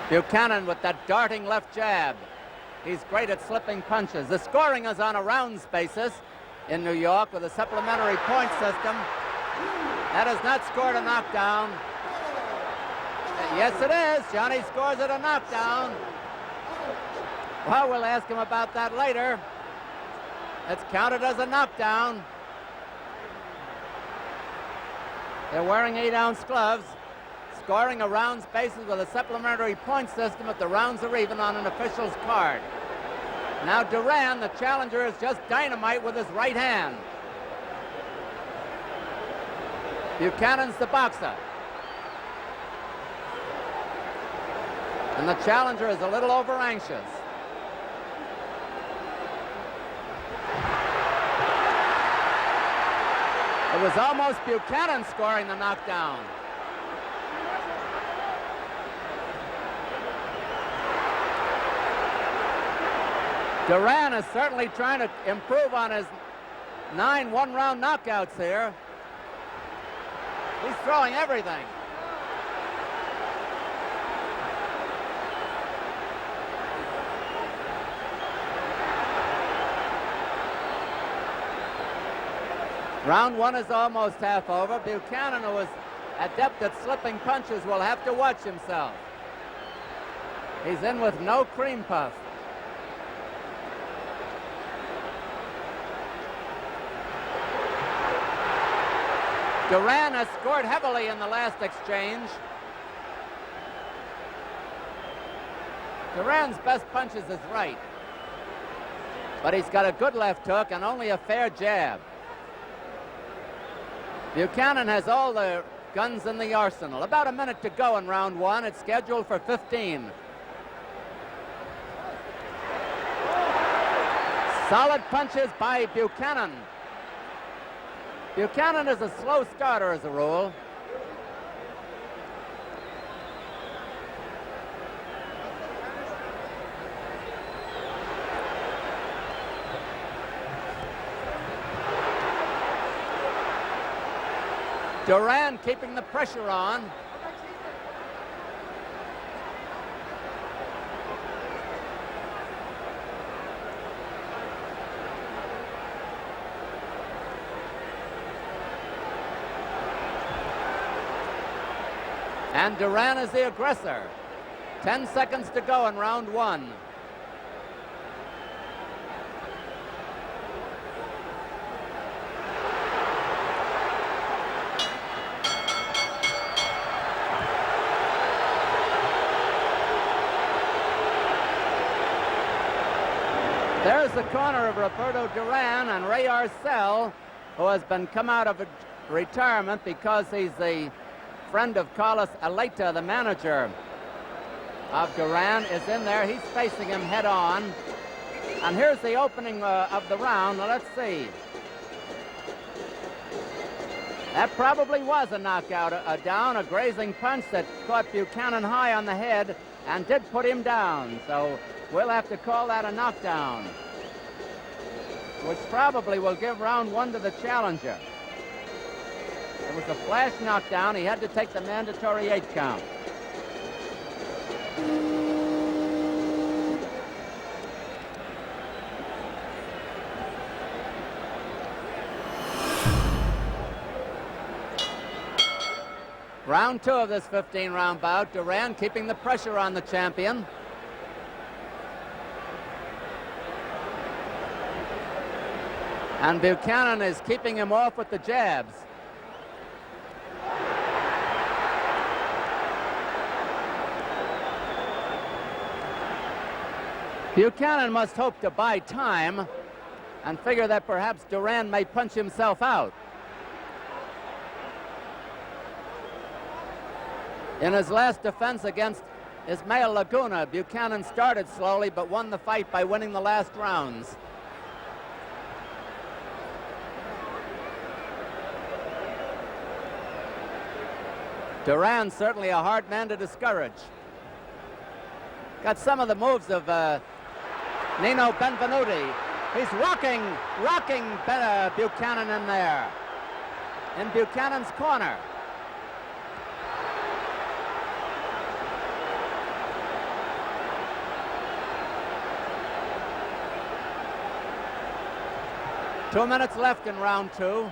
Buchanan with that darting left jab. He's great at slipping punches. The scoring is on a rounds basis in New York with a supplementary point system. That has not scored a knockdown. Yes, it is. Johnny scores it a knockdown. Well, we'll ask him about that later. It's counted as a knockdown. They're wearing 8-ounce gloves, scoring a rounds basis with a supplementary point system if the rounds are even on an official's card. Now Duran, the challenger, is just dynamite with his right hand. Buchanan's the boxer. And the challenger is a little over anxious. It was almost Buchanan scoring the knockdown. Duran is certainly trying to improve on his 9 one-round knockouts here. He's throwing everything. Round 1 is almost half over. Buchanan, who is adept at slipping punches, will have to watch himself. He's in with no cream puff. Duran has scored heavily in the last exchange. Duran's best punch is his right, but he's got a good left hook and only a fair jab. Buchanan has all the guns in the arsenal. About a minute to go in round 1. It's scheduled for 15. Solid punches by Buchanan. Buchanan is a slow starter as a rule. Duran keeping the pressure on. And Duran is the aggressor. 10 seconds to go in round 1. There's the corner of Roberto Duran and Ray Arcel, who has been come out of retirement because he's the friend of Carlos Aleta, the manager of Duran, is in there. He's facing him head on. And here's the opening of the round. Now, let's see. That probably was a knockout, a down, a grazing punch that caught Buchanan high on the head and did put him down. So we'll have to call that a knockdown, which probably will give round 1 to the challenger. It was a flash knockdown. He had to take the mandatory 8 count. Round 2 of this 15-round bout. Duran keeping the pressure on the champion. And Buchanan is keeping him off with the jabs. Buchanan must hope to buy time and figure that perhaps Duran may punch himself out. In his last defense against Ismael Laguna, Buchanan started slowly but won the fight by winning the last rounds. Duran certainly a hard man to discourage. Got some of the moves of Nino Benvenuti. He's rocking Buchanan in there, in Buchanan's corner. 2 minutes left in round 2.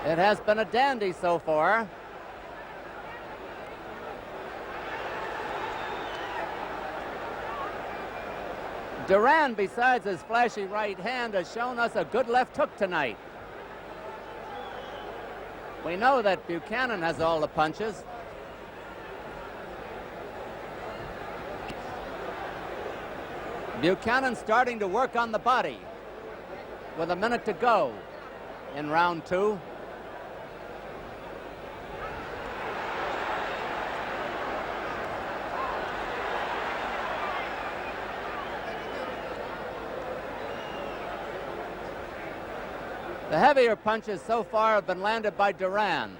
It has been a dandy so far. Duran, besides his flashy right hand, has shown us a good left hook tonight. We know that Buchanan has all the punches. Buchanan starting to work on the body with a minute to go in round 2. The heavier punches so far have been landed by Duran.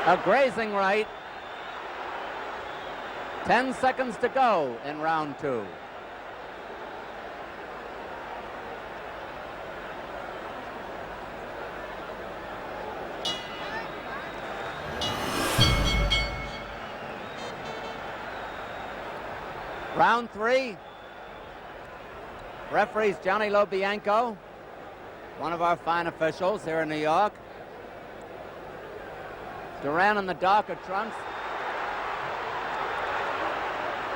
A grazing right. 10 seconds to go in round 2. Round 3. Referees Johnny Lobianco, one of our fine officials here in New York. Duran in the darker trunks.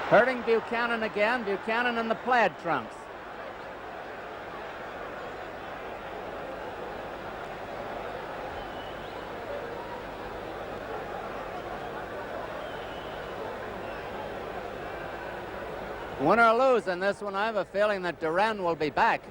Hurting Buchanan again. Buchanan in the plaid trunks. Win or lose in this one, I have a feeling that Duran will be back.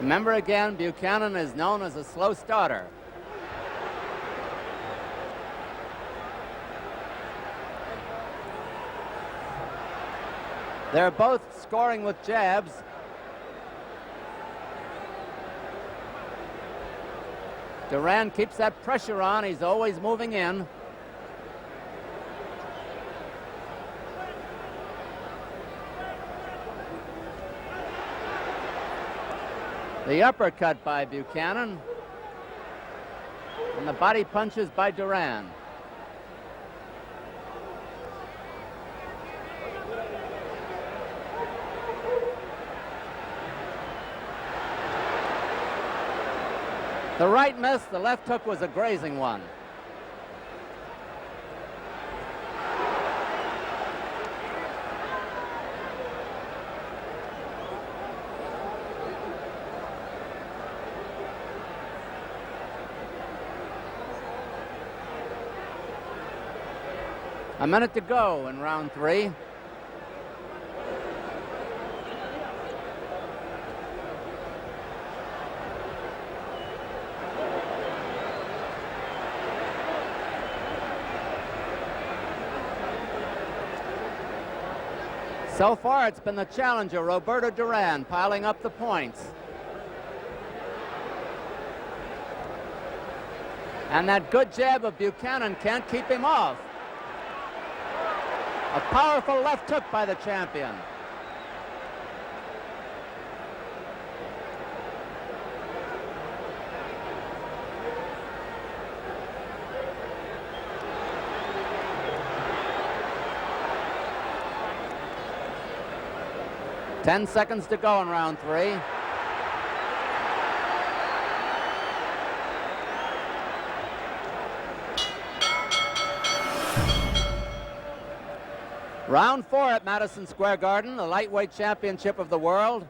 Remember again, Buchanan is known as a slow starter. They're both scoring with jabs. Duran keeps that pressure on. He's always moving in. The uppercut by Buchanan, and the body punches by Duran. The right missed, the left hook was a grazing one. A minute to go in round 3. So far, it's been the challenger, Roberto Duran, piling up the points. And that good jab of Buchanan can't keep him off. A powerful left hook by the champion. Ten seconds to go in round 3. Round 4 at Madison Square Garden, the Lightweight Championship of the world.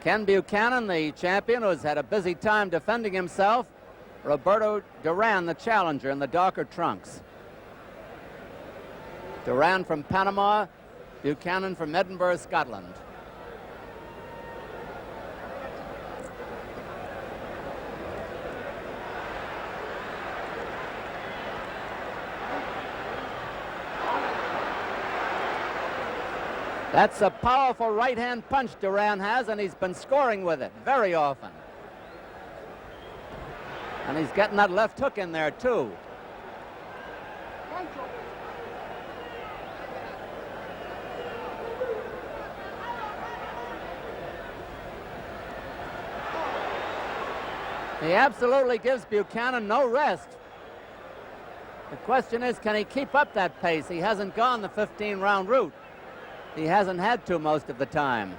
Ken Buchanan, the champion, who's had a busy time defending himself, Roberto Duran, the challenger, in the darker trunks. Duran from Panama, Buchanan from Edinburgh, Scotland. That's a powerful right-hand punch Duran has, and he's been scoring with it very often. And he's getting that left hook in there, too. He absolutely gives Buchanan no rest. The question is, can he keep up that pace? He hasn't gone the 15-round route. He hasn't had to most of the time.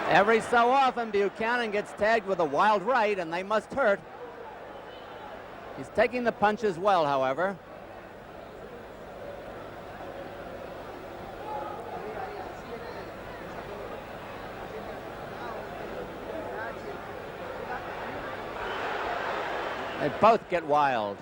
Every so often, Buchanan gets tagged with a wild right, and they must hurt. He's taking the punches well, however. They both get wild.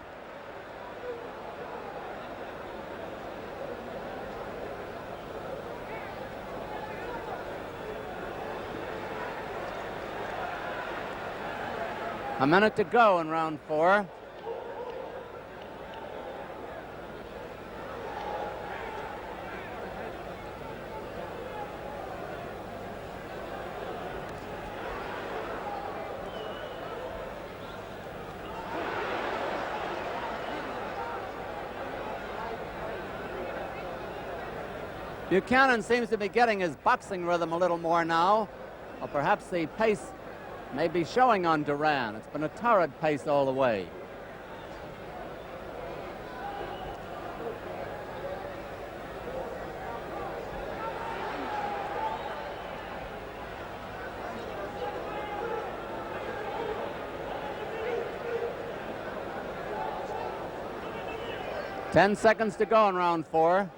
A minute to go in round 4. Buchanan seems to be getting his boxing rhythm a little more now. Or perhaps the pace may be showing on Duran. It's been a torrid pace all the way. Ten seconds to go in round 4.